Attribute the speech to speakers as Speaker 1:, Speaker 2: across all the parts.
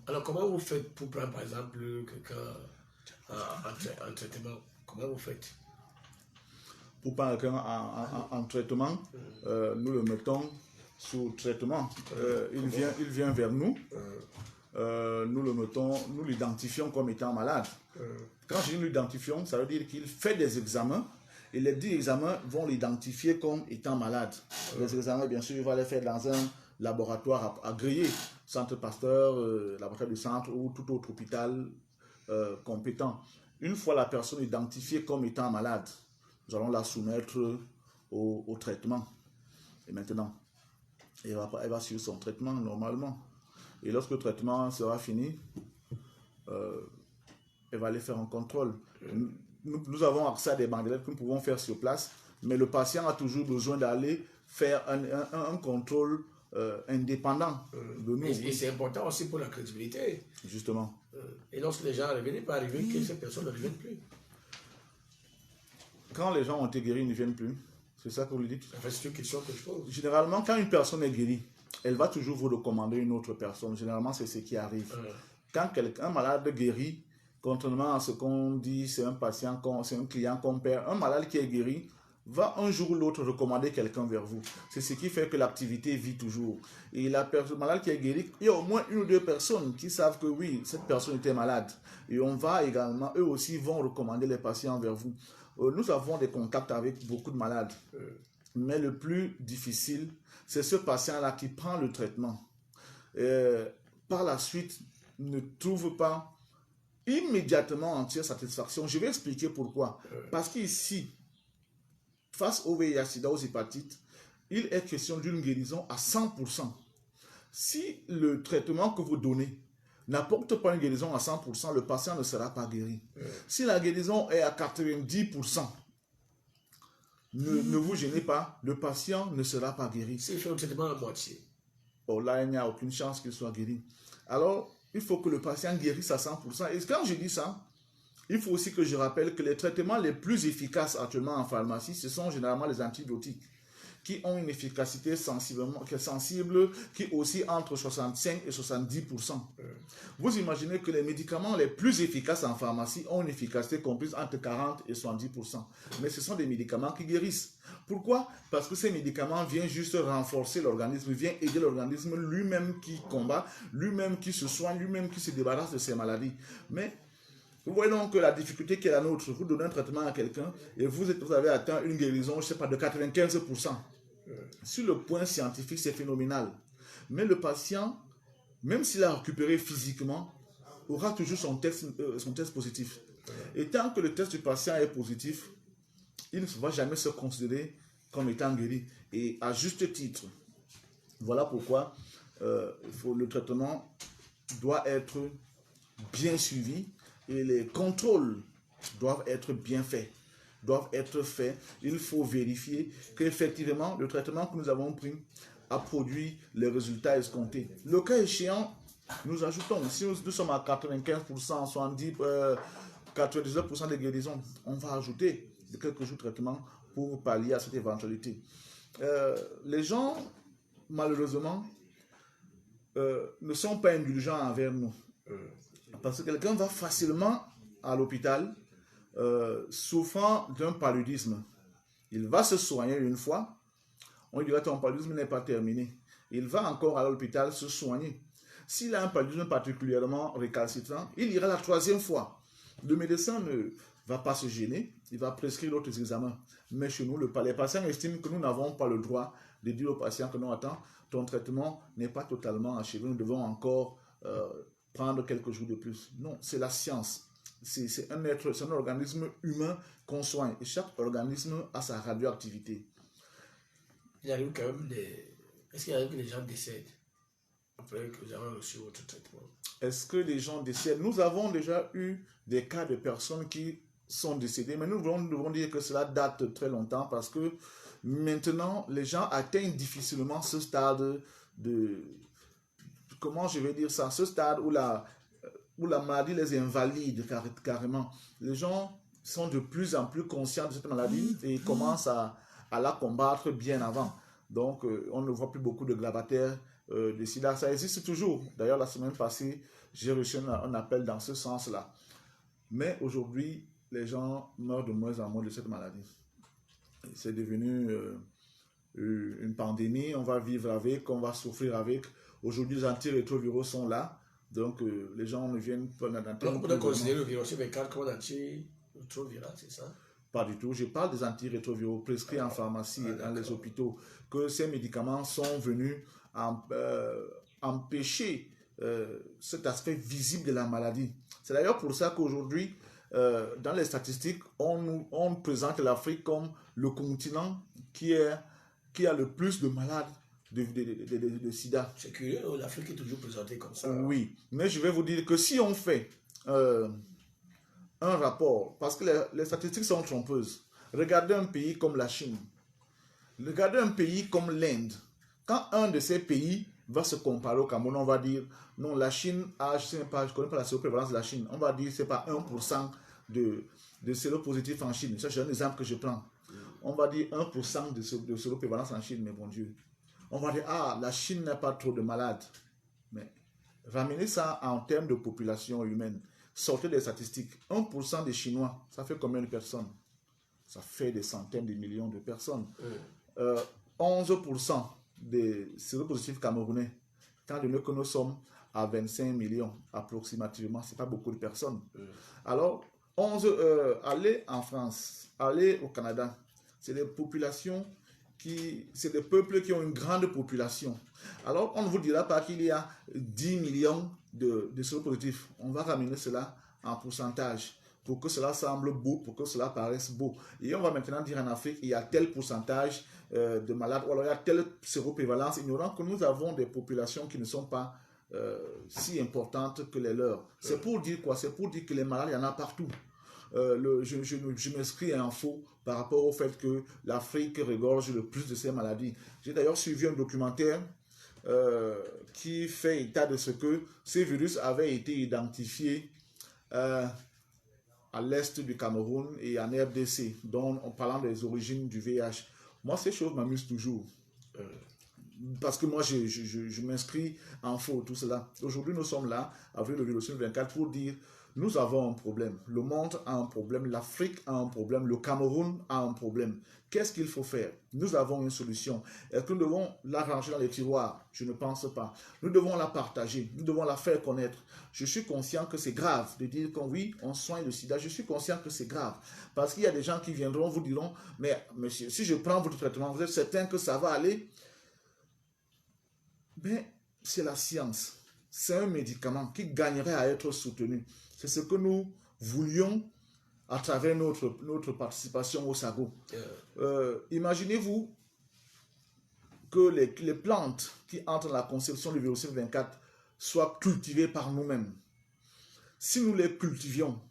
Speaker 1: Alors, comment vous faites pour prendre, par exemple, quelqu'un en traitement? Comment vous faites?
Speaker 2: Pour prendre quelqu'un en traitement, nous le mettons sous traitement. Il vient vers nous. Nous le mettons, nous l'identifions comme étant malade. Quand je dis nous l'identifions, ça veut dire qu'il fait des examens et les 10 examens vont l'identifier comme étant malade. Les examens, bien sûr, il va les faire dans un laboratoire agréé, Centre Pasteur, laboratoire du centre ou tout autre hôpital compétent. Une fois la personne identifiée comme étant malade, nous allons la soumettre au traitement. Et maintenant, elle va suivre son traitement normalement. Et lorsque le traitement sera fini, elle va aller faire un contrôle. Nous avons accès à des bandelettes que nous pouvons faire sur place, mais le patient a toujours besoin d'aller faire un contrôle indépendant de nous.
Speaker 1: Et c'est important aussi pour la crédibilité.
Speaker 2: Justement.
Speaker 1: Et lorsque les gens reviennent, il peut arriver que ces personnes ne reviennent plus.
Speaker 2: Quand les gens ont été guéris, ils ne viennent plus. C'est ça que vous lui dites?
Speaker 1: Enfin, c'est une question que je pose.
Speaker 2: Généralement, quand une personne est guérie, elle va toujours vous recommander une autre personne. Généralement, c'est ce qui arrive. Quand un malade guérit, contrairement à ce qu'on dit, c'est un patient, c'est un client qu'on perd, un malade qui est guéri va un jour ou l'autre recommander quelqu'un vers vous. C'est ce qui fait que l'activité vit toujours. Et la personne malade qui est guérie, il y a au moins une ou deux personnes qui savent que oui, cette personne était malade. Et on va également, eux aussi vont recommander les patients vers vous. Nous avons des contacts avec beaucoup de malades. Mais le plus difficile, c'est ce patient-là qui prend le traitement. Par la suite, ne trouve pas immédiatement entière satisfaction. Je vais expliquer pourquoi. Parce qu'ici, face au VIH, SIDA, aux hépatites, il est question d'une guérison à 100%. Si le traitement que vous donnez n'apporte pas une guérison à 100%, le patient ne sera pas guéri. Si la guérison est à 90%, ne vous gênez pas, le patient ne sera pas guéri.
Speaker 1: S'il fait un traitement à moitié.
Speaker 2: Oh, là, il n'y a aucune chance qu'il soit guéri. Alors, il faut que le patient guérisse à 100%. Et quand je dis ça, il faut aussi que je rappelle que les traitements les plus efficaces actuellement en pharmacie, ce sont généralement les antibiotiques, qui ont une efficacité sensible, qui oscille entre 65 et 70%. Vous imaginez que les médicaments les plus efficaces en pharmacie ont une efficacité comprise entre 40 et 70%. Mais ce sont des médicaments qui guérissent. Pourquoi? Parce que ces médicaments viennent juste renforcer l'organisme, viennent aider l'organisme lui-même qui combat, lui-même qui se soigne, lui-même qui se débarrasse de ses maladies. Mais vous voyez donc que la difficulté qui est la nôtre, vous donnez un traitement à quelqu'un et vous avez atteint une guérison, je ne sais pas, de 95%. Sur le point scientifique, c'est phénoménal. Mais le patient, même s'il a récupéré physiquement, aura toujours son test positif. Et tant que le test du patient est positif, il ne va jamais se considérer comme étant guéri. Et à juste titre, voilà pourquoi le traitement doit être bien suivi et les contrôles doivent être bien faits. Il faut vérifier qu'effectivement, le traitement que nous avons pris a produit les résultats escomptés. Le cas échéant, nous ajoutons, si nous sommes à 95%, 70%, 99% de guérison, on va ajouter quelques jours de traitement pour pallier à cette éventualité. Les gens, malheureusement, ne sont pas indulgents envers nous. Parce que quelqu'un va facilement à l'hôpital souffrant d'un paludisme. Il va se soigner une fois, on lui dira ton paludisme n'est pas terminé. Il va encore à l'hôpital se soigner. S'il a un paludisme particulièrement récalcitrant, il ira la troisième fois. Le médecin ne va pas se gêner, il va prescrire d'autres examens. Mais chez nous, les patients estiment que nous n'avons pas le droit de dire au patient que non, attends, ton traitement n'est pas totalement achevé, nous devons encore prendre quelques jours de plus. Non, c'est la science. C'est un organisme humain qu'on soigne. Et chaque organisme a sa radioactivité.
Speaker 1: Il arrive quand même Est-ce qu'il arrive que les gens décèdent après que vous avez reçu votre traitement?
Speaker 2: Est-ce que les gens décèdent? Nous avons déjà eu des cas de personnes qui sont décédées, mais nous devons dire que cela date très longtemps parce que maintenant, les gens atteignent difficilement ce stade de... Comment je vais dire ça? Ce stade où la maladie les invalide carrément. Les gens sont de plus en plus conscients de cette maladie et commencent à la combattre bien avant. Donc, on ne voit plus beaucoup de gravataires de sida. Ça existe toujours. D'ailleurs, la semaine passée, j'ai reçu un appel dans ce sens-là. Mais aujourd'hui, les gens meurent de moins en moins de cette maladie. C'est devenu une pandémie, on va vivre avec, on va souffrir avec. Aujourd'hui, les antirétroviraux sont là. Donc, les gens ne viennent pas dans
Speaker 1: donc, on peut considérer le virus 24 comme un antirétroviral, c'est ça?
Speaker 2: Pas du tout. Je parle des antirétroviraux prescrits en pharmacie et dans les hôpitaux, que ces médicaments sont venus empêcher cet aspect visible de la maladie. C'est d'ailleurs pour ça qu'aujourd'hui, dans les statistiques, on présente l'Afrique comme le continent qui a le plus de malades de sida.
Speaker 1: C'est curieux, l'Afrique est toujours présentée comme ça.
Speaker 2: Oui, mais je vais vous dire que si on fait un rapport, parce que les statistiques sont trompeuses. Regardez un pays comme la Chine. Regardez un pays comme l'Inde. Quand un de ces pays va se comparer au Cameroun, on va dire, non, la Chine a, je ne connais pas la séroprévalence de la Chine, on va dire que ce n'est pas 1% de séropositifs en Chine. Ça, c'est un exemple que je prends. On va dire 1% de séroprévalence en Chine, mais bon Dieu. On va dire, ah, la Chine n'a pas trop de malades. Mais ramenez ça en termes de population humaine. Sortez des statistiques. 1% des Chinois, ça fait combien de personnes? Ça fait des centaines de millions de personnes. 11% des séropositifs camerounais, étant donné que nous sommes à 25 millions approximativement, ce n'est pas beaucoup de personnes. Alors, allez en France, allez au Canada, c'est des populations c'est des peuples qui ont une grande population. Alors, on ne vous dira pas qu'il y a 10 millions de séropositifs. On va ramener cela en pourcentage pour que cela semble beau, pour que cela paraisse beau. Et on va maintenant dire en Afrique, il y a tel pourcentage de malades, ou alors il y a telle séroprévalence, ignorant que nous avons des populations qui ne sont pas si importantes que les leurs. C'est pour dire quoi? C'est pour dire que les malades, il y en a partout. Je m'inscris en faux par rapport au fait que l'Afrique regorge le plus de ces maladies. J'ai d'ailleurs suivi un documentaire qui fait état de ce que ces virus avaient été identifiés à l'est du Cameroun et en RDC, en parlant des origines du VIH. Moi, ces choses m'amusent toujours. Parce que moi, je m'inscris en faux, tout cela. Aujourd'hui, nous sommes là, avec le virus 24, pour dire nous avons un problème. Le monde a un problème, l'Afrique a un problème, le Cameroun a un problème. Qu'est-ce qu'il faut faire? Nous avons une solution. Est-ce que nous devons la ranger dans les tiroirs? Je ne pense pas. Nous devons la partager, nous devons la faire connaître. Je suis conscient que c'est grave de dire que oui, on soigne le sida. Je suis conscient que c'est grave. Parce qu'il y a des gens qui viendront, vous diront, mais monsieur, si je prends votre traitement, vous êtes certain que ça va aller? Mais c'est la science. C'est un médicament qui gagnerait à être soutenu. C'est ce que nous voulions à travers notre participation au SAGO. Imaginez-vous que les plantes qui entrent dans la conception du virus 24 soient cultivées par nous-mêmes. Si nous les cultivions,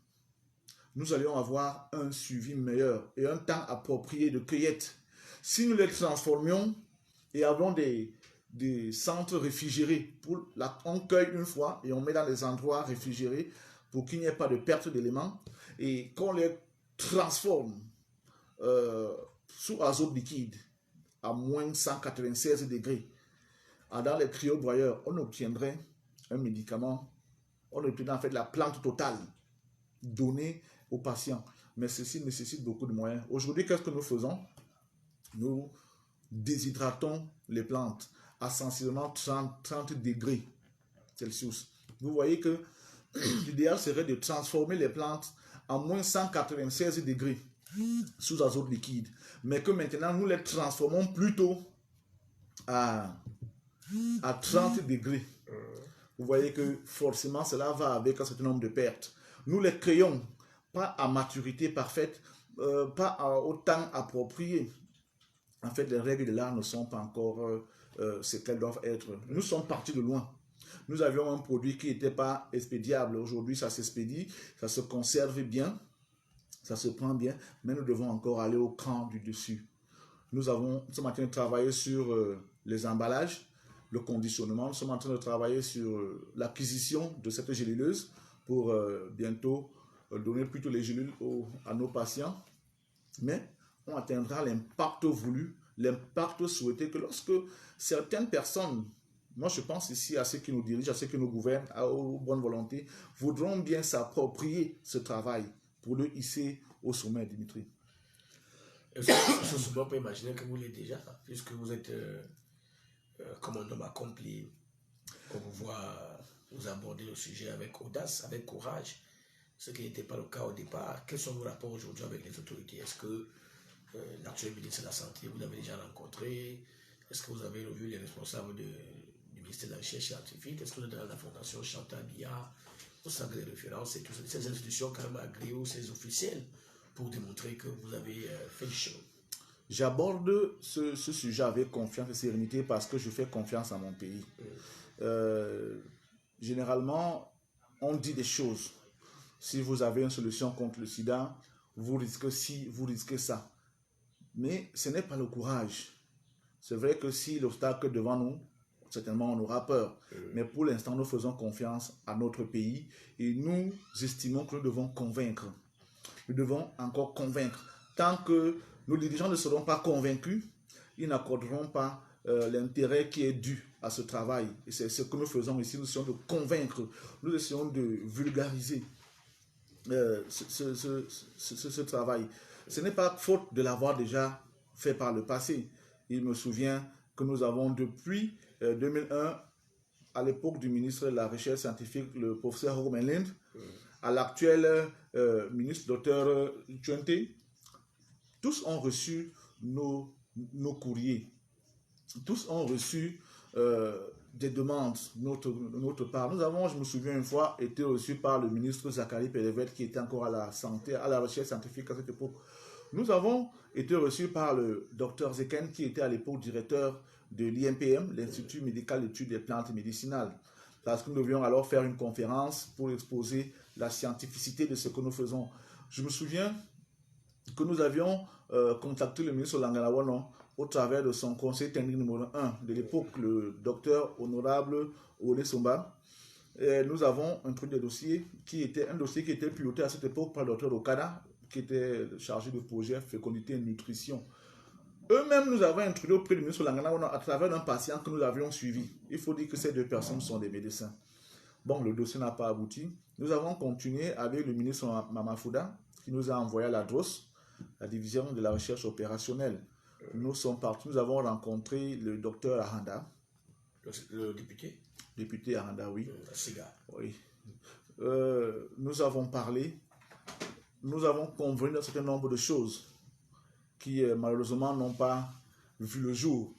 Speaker 2: nous allions avoir un suivi meilleur et un temps approprié de cueillette. Si nous les transformions et avons des centres réfrigérés, on cueille une fois et on met dans les endroits réfrigérés pour qu'il n'y ait pas de perte d'éléments et qu'on les transforme sous azote liquide à moins 196 degrés. Dans les cryobroyeurs, on obtiendrait un médicament, on obtiendrait en fait la plante totale donnée aux patients. Mais ceci nécessite beaucoup de moyens. Aujourd'hui, qu'est-ce que nous faisons? Nous déshydratons les plantes à sensiblement 30 degrés Celsius. Vous voyez que l'idéal serait de transformer les plantes en moins 196 degrés sous azote liquide. Mais que maintenant, nous les transformons plutôt à 30 degrés. Vous voyez que forcément, cela va avec un certain nombre de pertes. Nous les créons pas à maturité parfaite, pas au temps approprié. En fait, les règles de l'art ne sont pas encore ce qu'elles doivent être. Nous sommes partis de loin. Nous avions un produit qui n'était pas expédiable. Aujourd'hui, ça s'expédie, ça se conserve bien, ça se prend bien, mais nous devons encore aller au cran du dessus. Nous sommes en train de travailler sur les emballages, le conditionnement. Nous sommes en train de travailler sur l'acquisition de cette géluleuse pour bientôt donner plutôt les gélules à nos patients. Mais on atteindra l'impact voulu, l'impact souhaité que lorsque certaines personnes moi je pense ici à ceux qui nous dirigent, à ceux qui nous gouvernent, aux bonnes volontés, voudront bien s'approprier ce travail pour le hisser au sommet, Dimitri.
Speaker 1: Ce souvent, on peut imaginer que vous l'êtes déjà, puisque vous êtes comme un homme accompli. On vous voit vous aborder le sujet avec audace, avec courage, ce qui n'était pas le cas au départ. Quels sont vos rapports aujourd'hui avec les autorités? Est-ce que l'actuel ministre de la Santé, vous l'avez déjà rencontré? Est-ce que vous avez revu les responsables du ministère de la Recherche scientifique? Est-ce que vous êtes dans la fondation Chantal Biya? Vous savez les références et tout ça. Ces institutions quand même agréées ou ces officiels pour démontrer que vous avez fait le chemin.
Speaker 2: J'aborde ce sujet avec confiance et sérénité parce que je fais confiance à mon pays. Généralement, on dit des choses. Si vous avez une solution contre le sida, vous risquez ci, vous risquez ça. Mais ce n'est pas le courage. C'est vrai que si l'obstacle est devant nous, certainement on aura peur. Mais pour l'instant, nous faisons confiance à notre pays et nous estimons que nous devons convaincre. Nous devons encore convaincre. Tant que nos dirigeants ne seront pas convaincus, ils n'accorderont pas l'intérêt qui est dû à ce travail. Et c'est ce que nous faisons ici. Nous essayons de convaincre, nous essayons de vulgariser ce travail. Ce n'est pas faute de l'avoir déjà fait par le passé. Il me souvient que nous avons depuis 2001, à l'époque du ministre de la Recherche scientifique, le professeur Romain Lind, à l'actuel ministre Dr Tchouenté, tous ont reçu nos courriers. Tous ont reçu des demandes de notre part. Nous avons, je me souviens une fois, été reçus par le ministre Zachary Pélevet, qui était encore à la santé, à la recherche scientifique à cette époque. Nous avons été reçus par le docteur Zeken, qui était à l'époque directeur de l'IMPM, l'Institut médical d'études des plantes médicinales. Parce que nous devions alors faire une conférence pour exposer la scientificité de ce que nous faisons. Je me souviens que nous avions contacté le ministre Langanawanon au travers de son conseil technique numéro 1 de l'époque, le docteur honorable Ole Somba. Et nous avons introduit des dossiers qui était un dossier qui était piloté à cette époque par le docteur Okada, qui était chargé de projet fécondité et nutrition. Eux-mêmes nous avons introduit auprès du ministre Langanawanon à travers un patient que nous avions suivi. Il faut dire que ces deux personnes sont des médecins. Bon, le dossier n'a pas abouti. Nous avons continué avec le ministre Mamafouda, qui nous a envoyé à la DROS, la division de la recherche opérationnelle. Nous sommes partis, nous avons rencontré le docteur Aranda.
Speaker 1: Le député?
Speaker 2: Député Aranda, oui.
Speaker 1: Siga.
Speaker 2: Oui. Nous avons parlé, nous avons convenu d'un certain nombre de choses qui malheureusement n'ont pas vu le jour.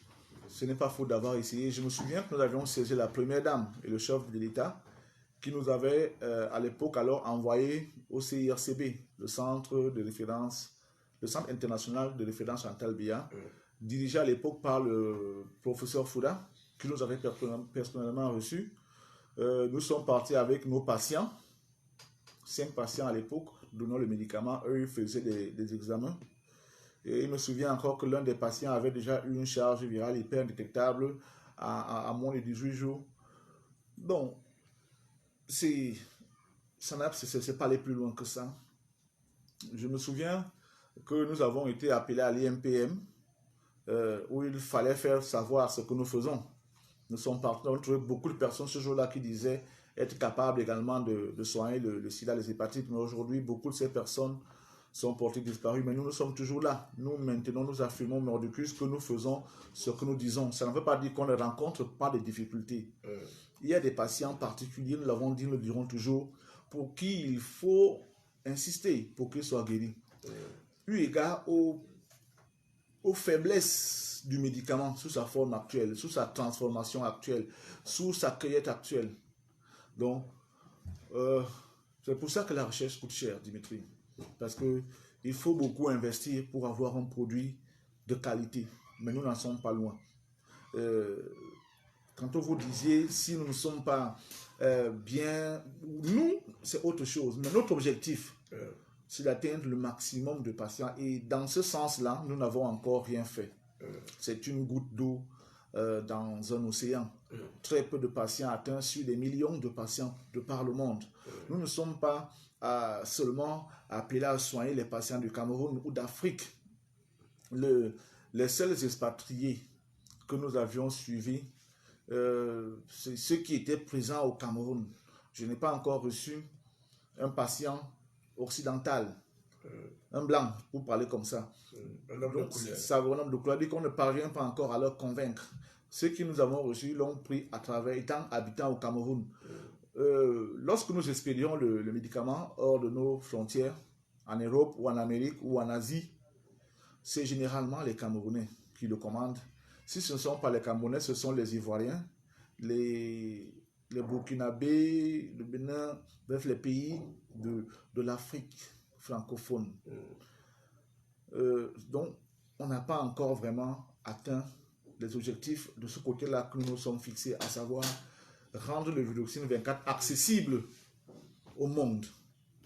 Speaker 2: Ce n'est pas faute d'avoir essayé. Je me souviens que nous avions saisi la première dame et le chef de l'État qui nous avait à l'époque alors envoyé au CIRCB, le centre de référence, le Centre international de référence Chantal Biya, dirigé à l'époque par le professeur Fouda, qui nous avait personnellement reçus. Nous sommes partis avec nos patients, 5 patients à l'époque, donnant le médicament. Eux, ils faisaient des examens. Et il me souvient encore que l'un des patients avait déjà eu une charge virale hyper indétectable à moins de 18 jours. Bon, c'est pas aller plus loin que ça. Je me souviens que nous avons été appelés à l'IMPM où il fallait faire savoir ce que nous faisons. Nous sommes partis, on trouvait beaucoup de personnes ce jour-là qui disaient être capables également de soigner le sida, les hépatites. Mais aujourd'hui, beaucoup de ces personnes sont portées disparues. Mais nous sommes toujours là. Nous maintenons, nous affirmons mordicus que nous faisons ce que nous disons. Ça ne veut pas dire qu'on ne rencontre pas de difficultés. Il y a des patients particuliers, nous l'avons dit, nous le dirons toujours, pour qui il faut insister pour qu'ils soient guéris. Eu égard aux faiblesses du médicament sous sa forme actuelle, sous sa transformation actuelle, sous sa cueillette actuelle. Donc, c'est pour ça que la recherche coûte cher, Dimitri. Parce qu'il faut beaucoup investir pour avoir un produit de qualité. Mais nous n'en sommes pas loin. Quand vous disiez, si nous ne sommes pas bien, nous, c'est autre chose. Mais notre objectif, c'est d'atteindre le maximum de patients. Et dans ce sens-là, nous n'avons encore rien fait. C'est une goutte d'eau dans un océan. Très peu de patients atteints sur des millions de patients de par le monde. Nous ne sommes pas seulement appelés à soigner les patients du Cameroun ou d'Afrique. Les seuls expatriés que nous avions suivis c'est ceux qui étaient présents au Cameroun. Je n'ai pas encore reçu un patient occidental, un blanc, pour parler comme ça.
Speaker 1: Un homme de couleur.
Speaker 2: Ça, un homme de couleur, dit qu'on ne parvient pas encore à leur convaincre. Ceux qui nous avons reçus l'ont pris à travers, étant habitants au Cameroun. Lorsque nous expédions le médicament hors de nos frontières, en Europe ou en Amérique ou en Asie, c'est généralement les Camerounais qui le commandent. Si ce ne sont pas les Camerounais, ce sont les Ivoiriens, les Burkinabés, le Bénin, bref, les pays de l'Afrique francophone. Donc, on n'a pas encore vraiment atteint les objectifs de ce côté-là que nous nous sommes fixés, à savoir rendre le Viloxine 24 accessible au monde.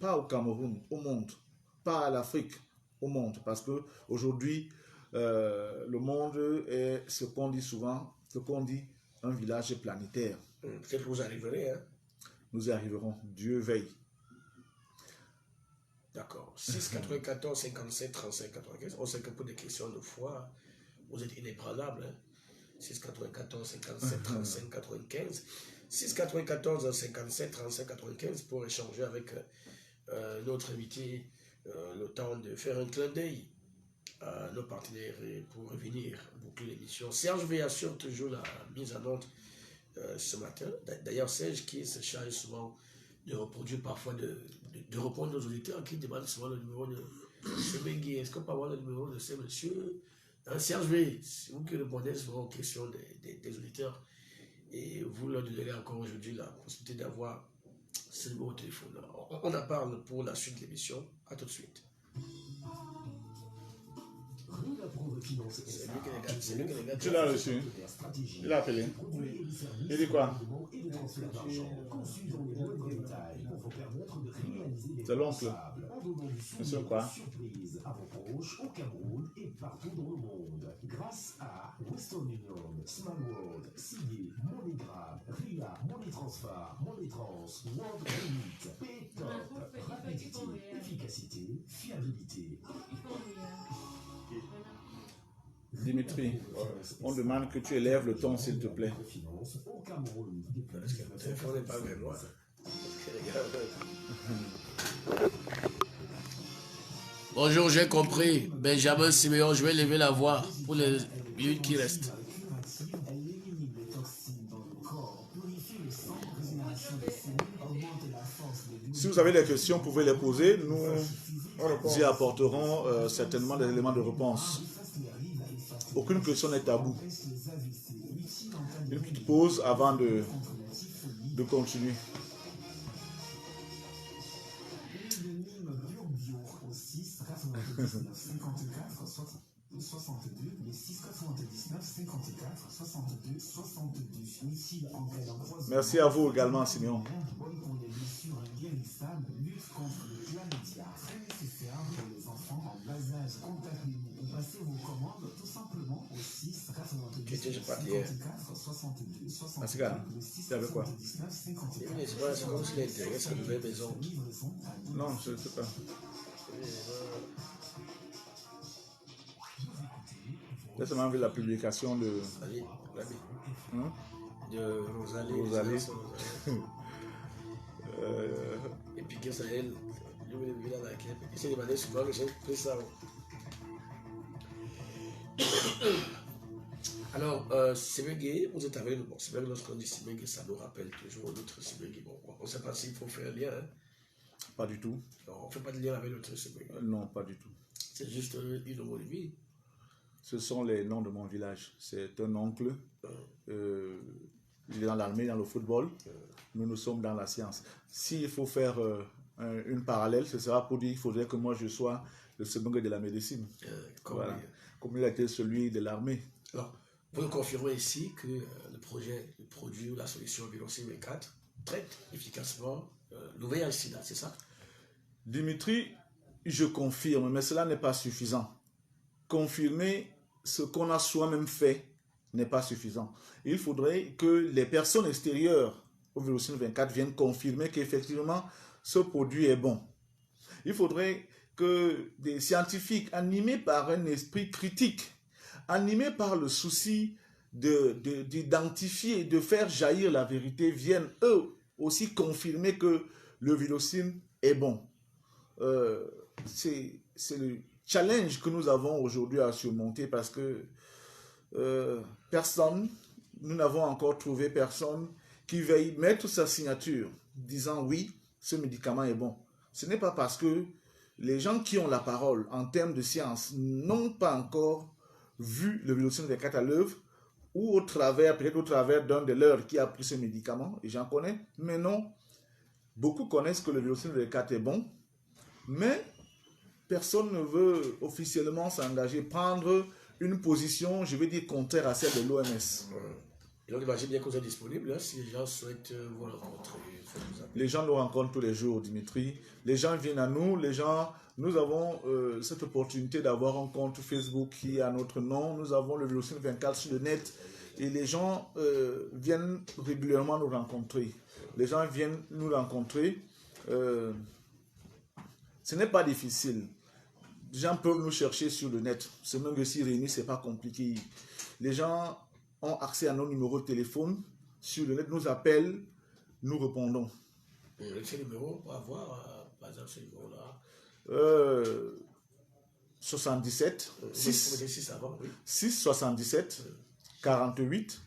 Speaker 2: Pas au Cameroun, au monde. Pas à l'Afrique, au monde. Parce qu'aujourd'hui, le monde est ce qu'on dit souvent, ce qu'on dit un village planétaire.
Speaker 1: Peut-être que vous arriverez, hein?
Speaker 2: Nous y arriverons. Dieu veille.
Speaker 1: D'accord. 6 94 57 35 95. On sait que pour des questions de foi, vous êtes inébranlable. Hein? 6 94 57 35 95. 6 94 57 35 95 pour échanger avec notre invité, le temps de faire un clin d'œil à nos partenaires et pour revenir boucler l'émission. Serge V assure toujours la mise en ordre ce matin. D'ailleurs, Serge qui se charge souvent de reproduire parfois, de répondre aux auditeurs qui demandent souvent le numéro de Sebengui. Est-ce qu'on peut avoir le numéro de ce monsieur? Serge V, c'est vous qui répondez souvent aux questions des auditeurs et vous leur donnerez encore aujourd'hui la possibilité d'avoir ce numéro de téléphone. On en parle pour la suite de l'émission. À tout de suite. C'est lui qui les gars.
Speaker 2: Tu l'as reçu. Il a appelé. Il dit quoi? C'est l'oncle. Monsieur quoi?
Speaker 3: À vos proches au Cameroun et partout dans le monde. Grâce à Western Union, Small World, Sigui, MoneyGram, RIA, Money Transfer, Money Trans, World Remit, Paytop, rapidité, efficacité, fiabilité.
Speaker 2: Dimitri, on demande que tu élèves le ton, s'il te plaît.
Speaker 1: Parce que le téléphone n'est pas avec moi. Bonjour, j'ai compris. Benjamin Siméon, je vais lever la voix pour les minutes qui restent.
Speaker 2: Si vous avez des questions, vous pouvez les poser. Nous y apporterons certainement des éléments de réponse. Aucune question n'est tabou. Une petite pause avant de continuer. Merci à vous également, Simeon. Merci, gars. Tu avais quoi?
Speaker 1: C'est comme s'il intéresse sa nouvelle maison.
Speaker 2: Non, je ne sais pas. J'ai seulement vu la publication de...
Speaker 1: De Rosalie. Et puis que ça elle, je voulais vivre dans laquelle il s'est demandé souvent que j'ai pris ça. Alors, Sebengui, vous êtes avec nous. Bon, c'est vrai que lorsqu'on dit Sebengui, ça nous rappelle toujours notre Sebengui. Bon, on ne sait pas s'il faut faire un lien. Hein?
Speaker 2: Pas du tout.
Speaker 1: Non, on ne fait pas de lien avec notre Sebengui.
Speaker 2: Non, pas du tout.
Speaker 1: C'est juste une homonymie.
Speaker 2: Ce sont les noms de mon village. C'est un oncle. Il est dans l'armée, dans le football. Nous sommes dans la science. S'il faut faire une parallèle, ce sera pour dire qu'il faudrait que moi je sois le Sebengui de la médecine. Voilà. Comme il a été celui de l'armée.
Speaker 1: Alors, vous nous confirmez ici que le projet, le produit ou la solution Viloxine 24 traite efficacement l'OVH-Sida, c'est ça?
Speaker 2: Dimitri, je confirme, mais cela n'est pas suffisant. Confirmer ce qu'on a soi-même fait n'est pas suffisant. Il faudrait que les personnes extérieures au Viloxine 24 viennent confirmer qu'effectivement ce produit est bon. Il faudrait que des scientifiques animés par un esprit critique, animés par le souci d'identifier, de faire jaillir la vérité, viennent eux aussi confirmer que le Vélocine est bon. C'est le challenge que nous avons aujourd'hui à surmonter parce que nous n'avons encore trouvé personne qui veuille mettre sa signature disant oui, ce médicament est bon. Ce n'est pas parce que les gens qui ont la parole en termes de science n'ont pas encore vu le Vélocine 24 à l'œuvre ou peut-être au travers d'un de leurs qui a pris ce médicament, et j'en connais, mais non, beaucoup connaissent que le Vélocine 24 est bon, mais personne ne veut officiellement s'engager, prendre une position, je vais dire, contraire à celle de l'OMS.
Speaker 1: Et donc, imaginez bien que vous êtes disponible, hein, si les gens souhaitent vous rencontrer.
Speaker 2: Les gens nous rencontrent tous les jours, Dimitri. Les gens viennent à nous, nous avons cette opportunité d'avoir un compte Facebook qui est à notre nom. Nous avons le Vélocine 24 sur le net et les gens viennent régulièrement nous rencontrer. Les gens viennent nous rencontrer. Ce n'est pas difficile. Les gens peuvent nous chercher sur le net. C'est même que si réunis, ce n'est pas compliqué. Les gens ont accès à nos numéros de téléphone. Sur le net, nous appellent, nous répondons.
Speaker 1: Ce numéro, pour avoir, par exemple, ce numéro-là
Speaker 2: 77
Speaker 1: 6
Speaker 2: 77 48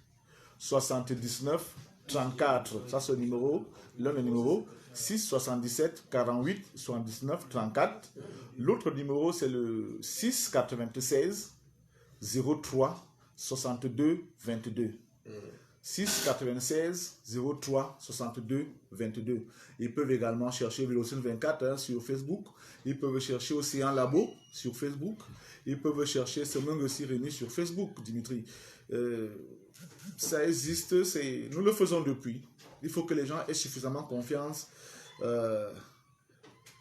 Speaker 2: 79 34. Ça, c'est le numéro, l'un des numéros. 6 77 48 79 34. L'autre numéro, c'est le 6 96 03 62 22. 6 96 03 62 22. Ils peuvent également chercher Vélocine 24 sur Facebook. Ils peuvent chercher Océan Labo sur Facebook. Ils peuvent chercher Semen aussi Rémi sur Facebook, Dimitri. Ça existe, nous le faisons depuis. Il faut que les gens aient suffisamment confiance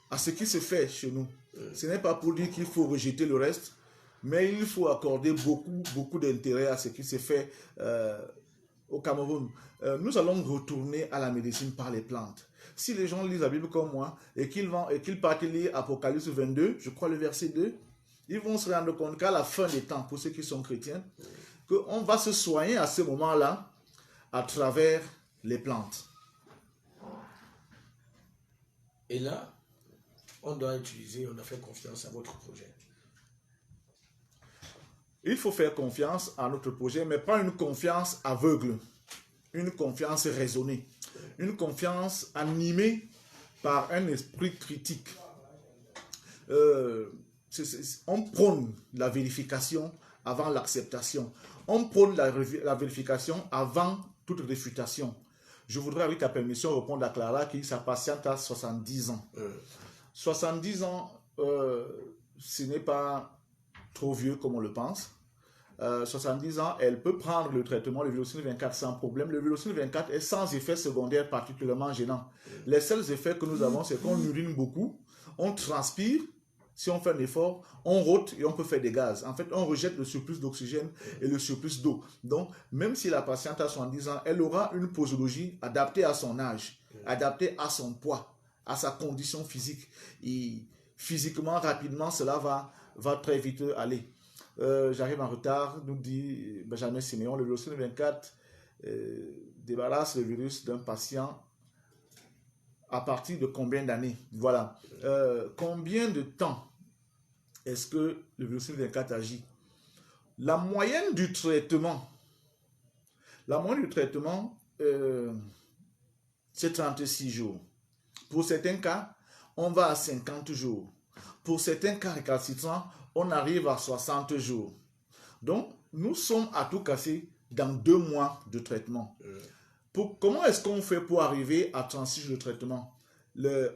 Speaker 2: à ce qui se fait chez nous. Ce n'est pas pour dire qu'il faut rejeter le reste, mais il faut accorder beaucoup d'intérêt à ce qui se fait au Cameroun. Nous allons retourner à la médecine par les plantes. Si les gens lisent la Bible comme moi et qu'ils partent lire Apocalypse 22, je crois le verset 2, ils vont se rendre compte qu'à la fin des temps, pour ceux qui sont chrétiens, qu'on va se soigner à ce moment-là à travers les plantes.
Speaker 1: Et là, on doit faire confiance à votre projet.
Speaker 2: Il faut faire confiance à notre projet, mais pas une confiance aveugle, une confiance raisonnée, une confiance animée par un esprit critique. On prône la vérification avant l'acceptation. On prône la vérification avant toute réfutation. Je voudrais, avec ta permission, répondre à Clara qui s'impatiente à 70 ans. 70 ans, ce n'est pas trop vieux comme on le pense. 70 ans, elle peut prendre le traitement, le Vélocine 24 sans problème. Le Vélocine 24 est sans effet secondaire particulièrement gênant. Les seuls effets que nous avons, c'est qu'on urine beaucoup, on transpire, si on fait un effort, on rôte et on peut faire des gaz. En fait, on rejette le surplus d'oxygène et le surplus d'eau. Donc, même si la patiente a 70 ans, elle aura une posologie adaptée à son âge, adaptée à son poids, à sa condition physique. Et physiquement, rapidement, cela va très vite aller. J'arrive en retard, nous dit Benjamin Siméon, le Vélocine 24 débarrasse le virus d'un patient à partir de combien d'années? Voilà. Combien de temps est-ce que le Vélocine 24 agit? La moyenne du traitement, c'est 36 jours. Pour certains cas, on va à 50 jours. Pour certains cas récalcitrants, on arrive à 60 jours. Donc, nous sommes à tout casser dans 2 mois de traitement. Comment est-ce qu'on fait pour arriver à 36 jours de traitement?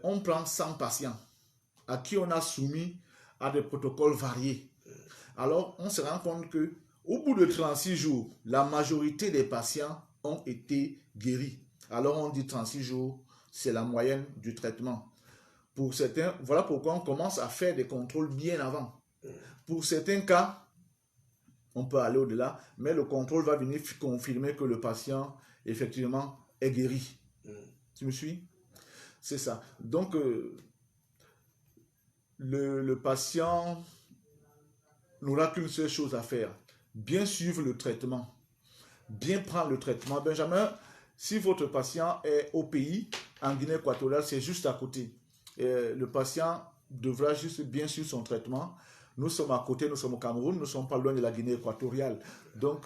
Speaker 2: On prend 100 patients à qui on a soumis à des protocoles variés. Alors, on se rend compte qu'au bout de 36 jours, la majorité des patients ont été guéris. Alors, on dit 36 jours, c'est la moyenne du traitement. Pour certains, voilà pourquoi on commence à faire des contrôles bien avant. Pour certains cas, on peut aller au-delà, mais le contrôle va venir confirmer que le patient, effectivement, est guéri. Tu me suis? C'est ça. Donc, le patient n'aura qu'une seule chose à faire, bien suivre le traitement. bien prendre le traitement. Benjamin, si votre patient est au pays, en Guinée équatoriale, c'est juste à côté. Le patient devra juste bien suivre son traitement. Nous sommes à côté, nous sommes au Cameroun, nous ne sommes pas loin de la Guinée équatoriale. Donc,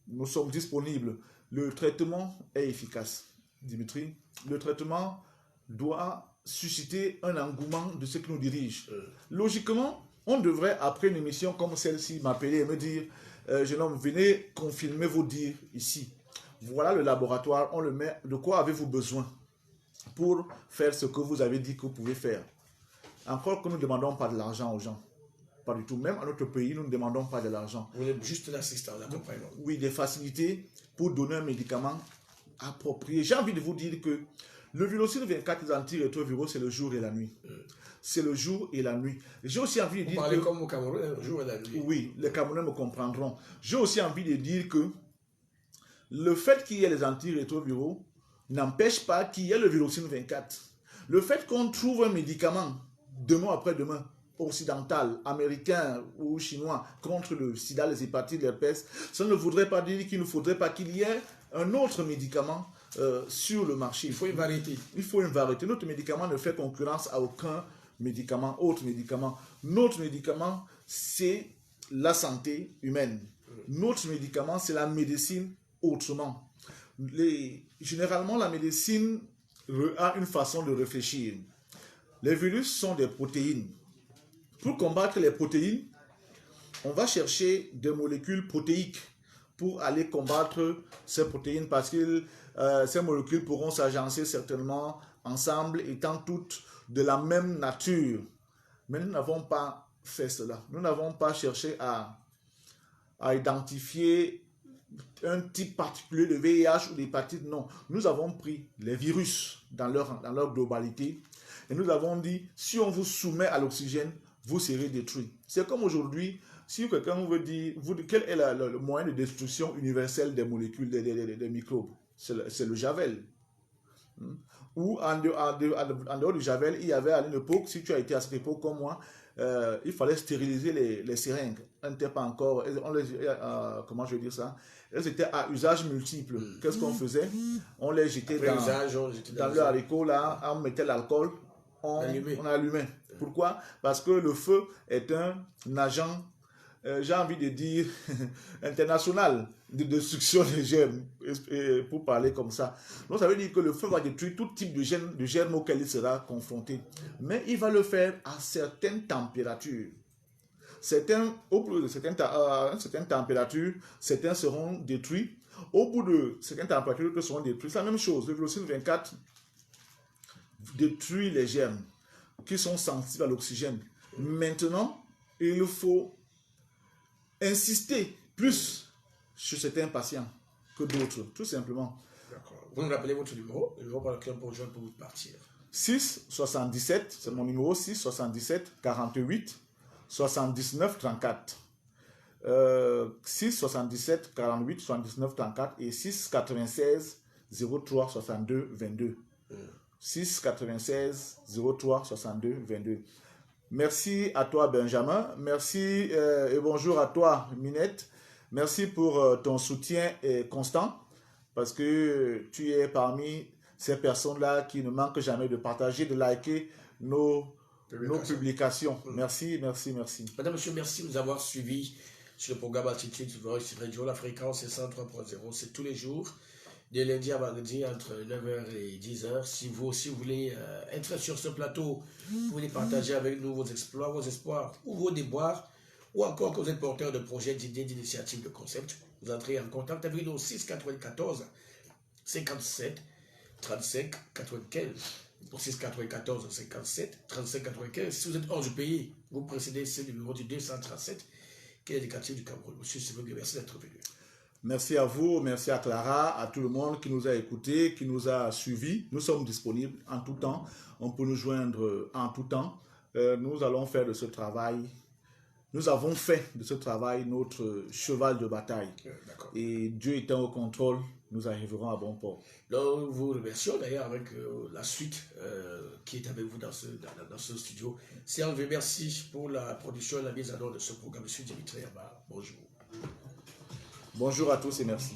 Speaker 2: nous sommes disponibles. Le traitement est efficace, Dimitri. Le traitement doit susciter un engouement de ceux qui nous dirigent. Logiquement, on devrait, après une émission comme celle-ci, m'appeler et me dire jeune homme, venez confirmer vos dires ici. Voilà le laboratoire, on le met. De quoi avez-vous besoin pour faire ce que vous avez dit que vous pouvez faire? Encore que nous ne demandons pas de l'argent aux gens. Pas du tout. Même à notre pays, nous ne demandons pas de l'argent.
Speaker 1: Vous êtes juste l'assistant, l'accompagnement.
Speaker 2: Oui, des facilités pour donner un médicament approprié. J'ai envie de vous dire que le Vylocine 24 des antirétroviraux, c'est le jour et la nuit. C'est le jour et la nuit. J'ai aussi envie de dire
Speaker 1: Vous parlez comme au Cameroun, le jour et la nuit.
Speaker 2: Oui, les Camerounais me comprendront. J'ai aussi envie de dire que le fait qu'il y ait les antirétroviraux n'empêche pas qu'il y ait le Vylocine 24. Le fait qu'on trouve un médicament demain après-demain, occidental, américain ou chinois, contre le sida, les hépatites, l'herpès, ça ne voudrait pas dire qu'il ne faudrait pas qu'il y ait un autre médicament sur le marché.
Speaker 1: Il faut une variété.
Speaker 2: Il faut une variété. Notre médicament ne fait concurrence à aucun médicament, autre médicament. Notre médicament, c'est la santé humaine. Notre médicament, c'est la médecine autrement. Généralement, la médecine a une façon de réfléchir. Les virus sont des protéines. Pour combattre les protéines, on va chercher des molécules protéiques pour aller combattre ces protéines parce que ces molécules pourront s'agencer certainement ensemble étant toutes de la même nature. Mais nous n'avons pas fait cela. Nous n'avons pas cherché à identifier un type particulier de VIH ou d'hépatite. Non, nous avons pris les virus dans leur globalité et nous avons dit, si on vous soumet à l'oxygène, vous serez détruit. C'est comme aujourd'hui, si quelqu'un vous veut dire, quel est le moyen de destruction universelle des molécules, des microbes? C'est le javel. Ou en dehors du javel, il y avait à une époque, si tu as été à cette époque comme moi, il fallait stériliser les seringues. Elles n'étaient pas encore, comment je vais dire ça? Elles étaient à usage multiple. Qu'est-ce qu'on faisait? On les jetait dans le haricot, là, on mettait l'alcool, on allumait. Pourquoi? Parce que le feu est un agent, j'ai envie de dire, international de destruction des germes, pour parler comme ça. Donc ça veut dire que le feu va détruire tout type de germes auquel il sera confronté. Mais il va le faire à certaines températures. Au bout de certaines températures, certains seront détruits. Au bout de certaines températures, d'autres seront détruits. C'est la même chose. Le Vylocine 24 détruit les germes qui sont sensibles à l'oxygène. Maintenant, il faut insister plus sur certains patients que d'autres, tout simplement.
Speaker 1: D'accord. Vous nous rappelez votre numéro, le numéro par lequel on peut rejoindre pour vous partir.
Speaker 2: 6 77, c'est mon numéro, 6 77 48 79 34. 6 77 48 79 34 et 6 96 03 62 22. 6 96 03 62 22. Merci à toi Benjamin, merci et bonjour à toi Minette. Merci pour ton soutien constant parce que tu es parmi ces personnes-là qui ne manquent jamais de partager, de liker nos publications. Merci, merci, merci.
Speaker 1: Madame, monsieur, merci de nous avoir suivis sur le programme Altitude Voice Radio. La fréquence est 103.0. C'est tous les jours, de lundi à mardi, entre 9h et 10h. Si vous aussi voulez être sur ce plateau, vous voulez partager avec nous vos exploits, vos espoirs ou vos déboires, ou encore que vous êtes porteur de projets, d'idées, d'initiatives, de concepts, vous entrez en contact avec nous au 6 94 57 35 95. Pour 6 94 57 35 95. Si vous êtes hors du pays, vous précédez ce numéro du 237 qui est l'indicatif du Cameroun. Monsieur Sylvain, merci d'être venu.
Speaker 2: Merci à vous, merci à Clara, à tout le monde qui nous a écoutés, qui nous a suivis. Nous sommes disponibles en tout temps. On peut nous joindre en tout temps. Nous allons faire de ce travail. Nous avons fait de ce travail notre cheval de bataille. Et Dieu étant au contrôle, nous arriverons à bon port.
Speaker 1: Nous vous remercions d'ailleurs avec la suite qui est avec vous dans ce studio. Serge, merci pour la production et la mise en œuvre de ce programme. Monsieur Dimitri Abba, bonjour.
Speaker 2: Bonjour à tous et merci.